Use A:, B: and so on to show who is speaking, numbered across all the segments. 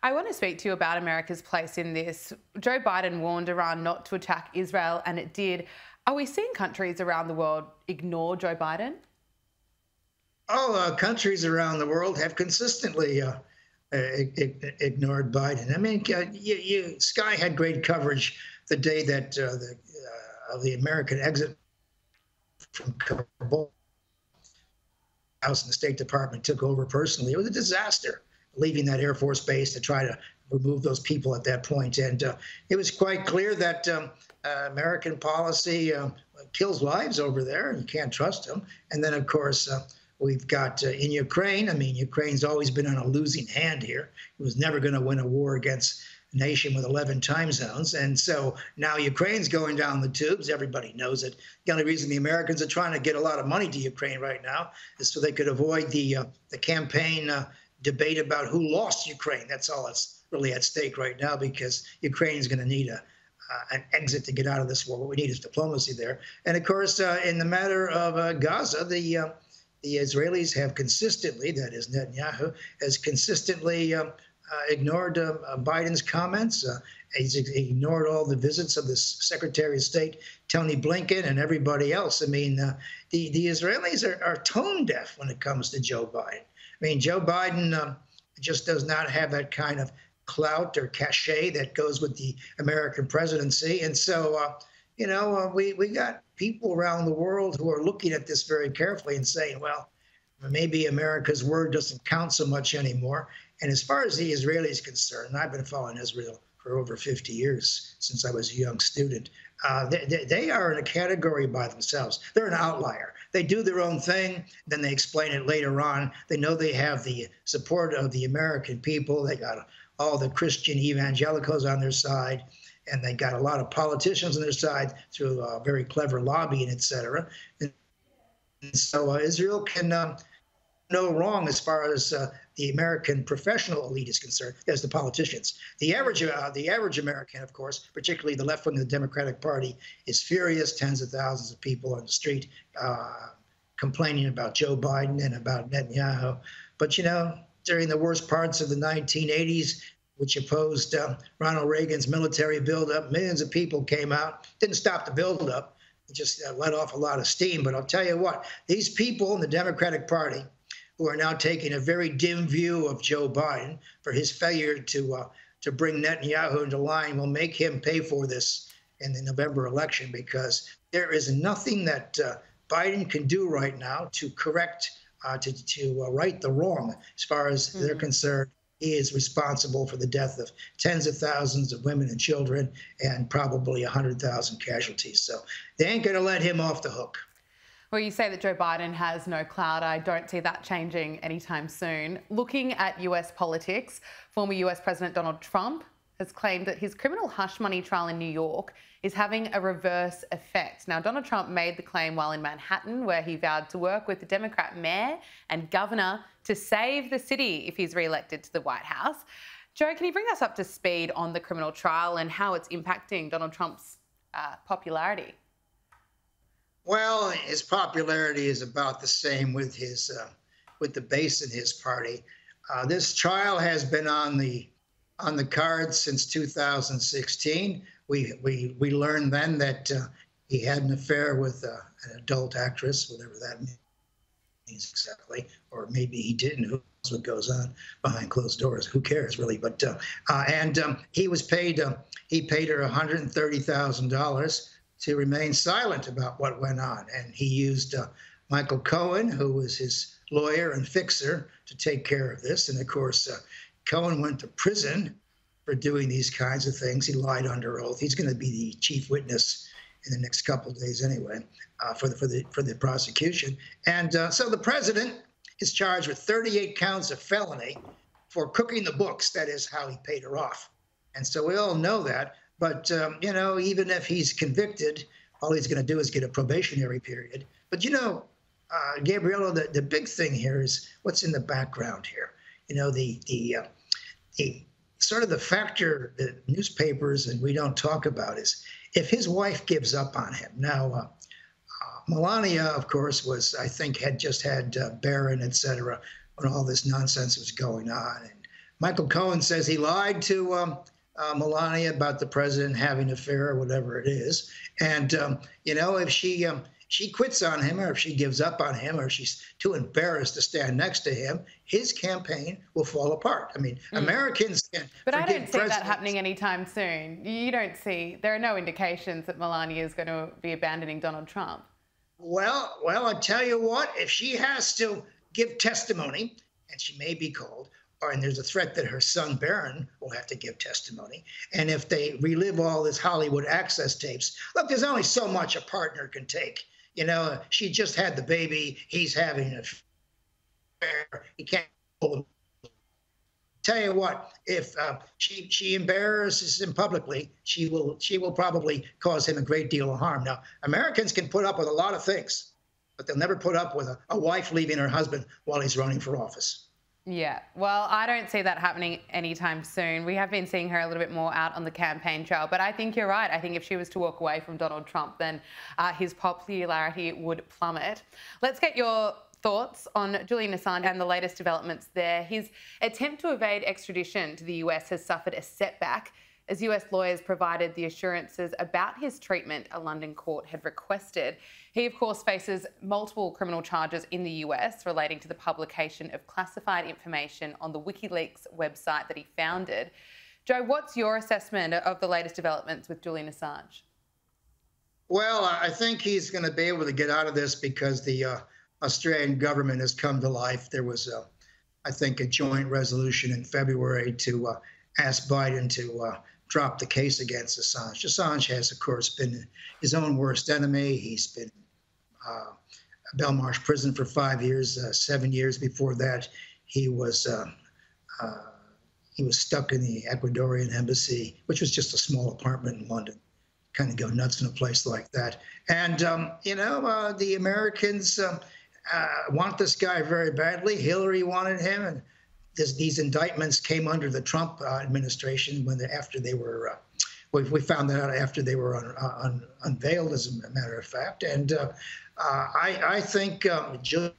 A: I want to speak to you about America's place in this. Joe Biden warned Iran not to attack Israel, and it did. Are we seeing countries around the world ignore Joe Biden?
B: Countries around the world have consistently ignored Biden. I mean, Sky had great coverage the day that the American exit from Kabul. House and the State Department took over personally. It was a disaster, leaving that Air Force base to try to remove those people at that point. And it was quite clear that American policy kills lives over there, and you can't trust them. And then, of course, we've got in Ukraine. I mean, Ukraine's always been on a losing hand here. It was never going to win a war against a nation with 11 time zones. And so now Ukraine's going down the tubes. Everybody knows it. The only reason the Americans are trying to get a lot of money to Ukraine right now is so they could avoid the campaign debate about who lost Ukraine. That's all that's really at stake right now, because Ukraine is going to need an exit to get out of this war. What we need is diplomacy there. And of course, in the matter of Gaza, the Israelis have consistently, that is Netanyahu, has consistently ignored Biden's comments. He's ignored all the visits of the Secretary of State, Tony Blinken, and everybody else. I mean, the Israelis are tone deaf when it comes to Joe Biden. I mean, Joe Biden just does not have that kind of clout or cachet that goes with the American presidency. And so, we got people around the world who are looking at this very carefully and saying, well, maybe America's word doesn't count so much anymore. And as far as the Israelis is concerned, I've been following Israel for over 50 years since I was a young student. They are in a category by themselves. They're an outlier. They do their own thing, then they explain it later on. They know they have the support of the American people. They got all the Christian evangelicals on their side, and they got a lot of politicians on their side through very clever lobbying, et cetera. And so Israel can no wrong as far as the American professional elite is concerned as the politicians. The average American, of course, particularly the left wing of the Democratic Party, is furious. Tens of thousands of people on the street complaining about Joe Biden and about Netanyahu. But, during the worst parts of the 1980s, which opposed Ronald Reagan's military buildup, millions of people came out. Didn't stop the buildup. It just let off a lot of steam. But I'll tell you what, these people in the Democratic Party who are now taking a very dim view of Joe Biden for his failure to bring Netanyahu into line will make him pay for this in the November election, because there is nothing that Biden can do right now to correct, to right the wrong. As far as they're concerned, he is responsible for the death of tens of thousands of women and children and probably 100,000 casualties. So they ain't going to let him off the hook.
A: Well, you say that Joe Biden has no clout. I don't see that changing anytime soon. Looking at US politics, former US President Donald Trump has claimed that his criminal hush money trial in New York is having a reverse effect. Now, Donald Trump made the claim while in Manhattan, where he vowed to work with the Democrat mayor and governor to save the city if he's re-elected to the White House. Joe, can you bring us up to speed on the criminal trial and how it's impacting Donald Trump's popularity?
B: Well, his popularity is about the same with his with the base in his party. This trial has been on the cards since 2016. We learned then that he had an affair with an adult actress, whatever that means exactly, or maybe he didn't. Who knows what goes on behind closed doors? Who cares, really? But he was paid. He paid her $130,000 to remain silent about what went on. And he used Michael Cohen, who was his lawyer and fixer, to take care of this. And of course, Cohen went to prison for doing these kinds of things. He lied under oath. He's going to be the chief witness in the next couple of days anyway, for the prosecution. And so the president is charged with 38 counts of felony for cooking the books. That is how he paid her off. And so we all know that. But, even if he's convicted, all he's going to do is get a probationary period. But, Gabriella, the big thing here is what's in the background here. The sort of the factor that newspapers and we don't talk about is if his wife gives up on him. Now, Melania, of course, had just had Barron, et cetera, when all this nonsense was going on. And Michael Cohen says he lied to Melania about the president having an affair or whatever it is. And, if she quits on him, or if she gives up on him, or if she's too embarrassed to stand next to him, his campaign will fall apart. I mean, Americans can
A: But I don't see that happening anytime soon. There are no indications that Melania is going to be abandoning Donald Trump.
B: Well, I tell you what, if she has to give testimony, and she may be called, and there's a threat that her son Barron will have to give testimony, and if they relive all this Hollywood access tapes, look, there's only so much a partner can take. She just had the baby. He's having an affair. He can't pull him. Tell you what, if she embarrasses him publicly, she will probably cause him a great deal of harm. Now, Americans can put up with a lot of things, but they'll never put up with a wife leaving her husband while he's running for office.
A: Yeah, well, I don't see that happening anytime soon. We have been seeing her a little bit more out on the campaign trail, but I think you're right. I think if she was to walk away from Donald Trump, then his popularity would plummet. Let's get your thoughts on Julian Assange and the latest developments there. His attempt to evade extradition to the US has suffered a setback as US lawyers provided the assurances about his treatment a London court had requested. He, of course, faces multiple criminal charges in the US relating to the publication of classified information on the WikiLeaks website that he founded. Joe, what's your assessment of the latest developments with Julian Assange?
B: Well, I think he's going to be able to get out of this because the Australian government has come to life. There was, I think, a joint resolution in February to ask Biden to drop the case against Assange. Assange has, of course, been his own worst enemy. He's been Belmarsh prison for 5 years. 7 years before that, he was stuck in the Ecuadorian embassy, which was just a small apartment in London. Kind of go nuts in a place like that. And the Americans want this guy very badly. Hillary wanted him, and these indictments came under the Trump administration after they were. We found that out after they were unveiled, as a matter of fact. And I think Julian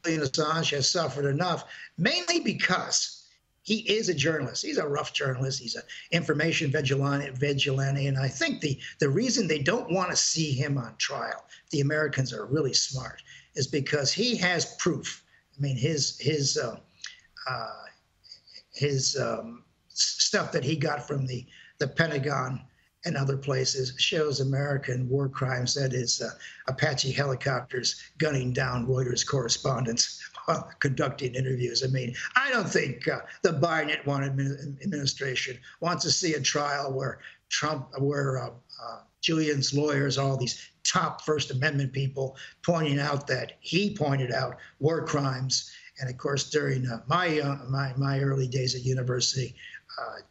B: Assange has suffered enough, mainly because he is a journalist. He's a rough journalist. He's an information vigilante. And I think the reason they don't want to see him on trial, the Americans are really smart, is because he has proof. I mean, his stuff that he got from the Pentagon and other places shows American war crimes. That is Apache helicopters gunning down Reuters correspondents while conducting interviews. I mean, I don't think the Biden administration wants to see a trial where Julian's lawyers, all these top First Amendment people, pointing out that he pointed out war crimes. And of course, during my early days at university,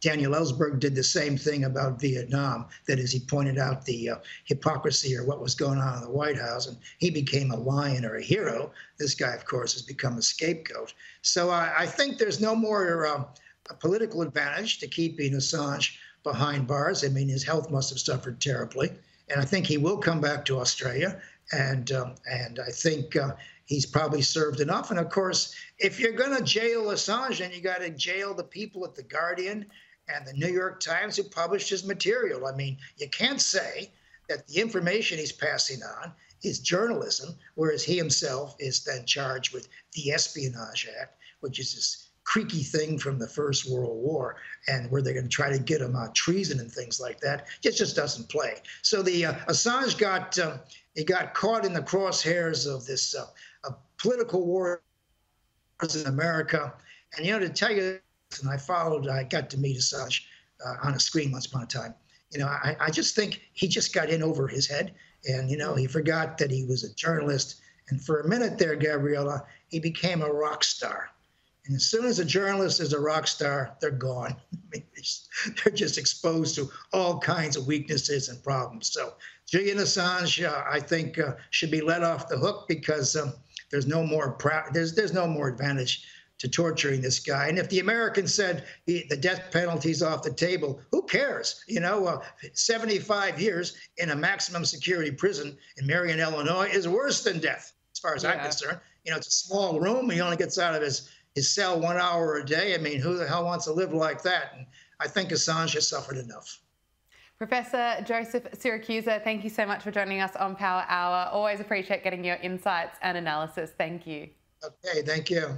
B: Daniel Ellsberg did the same thing about Vietnam. That is, he pointed out the hypocrisy or what was going on in the White House, and he became a lion or a hero. This guy, of course, has become a scapegoat. So I think there's no more a political advantage to keeping Assange behind bars. I mean, his health must have suffered terribly, and I think he will come back to Australia. And I think he's probably served enough. And of course, if you're going to jail Assange, then you got to jail the people at The Guardian and the New York Times who published his material. I mean, you can't say that the information he's passing on is journalism, whereas he himself is then charged with the Espionage Act, which is this creaky thing from the First World War, and where they're going to try to get him on treason and things like that. It just doesn't play. So the Assange got caught in the crosshairs of this political war in America. And, to tell you, and I got to meet Assange on a screen once upon a time. I just think he just got in over his head, and, he forgot that he was a journalist. And for a minute there, Gabriella, he became a rock star. And as soon as a journalist is a rock star, they're gone. I mean, they're just exposed to all kinds of weaknesses and problems. So Julian Assange, I think, should be let off the hook because there's no more advantage to torturing this guy. And if the Americans said the death penalty's off the table, who cares? 75 years in a maximum security prison in Marion, Illinois is worse than death, as far as I'm concerned. It's a small room. He only gets out of his his cell 1 hour a day. I mean, who the hell wants to live like that? And I think Assange has suffered enough.
A: Professor Joseph Siracusa, thank you so much for joining us on Power Hour. Always appreciate getting your insights and analysis. Thank you.
B: Okay, thank you.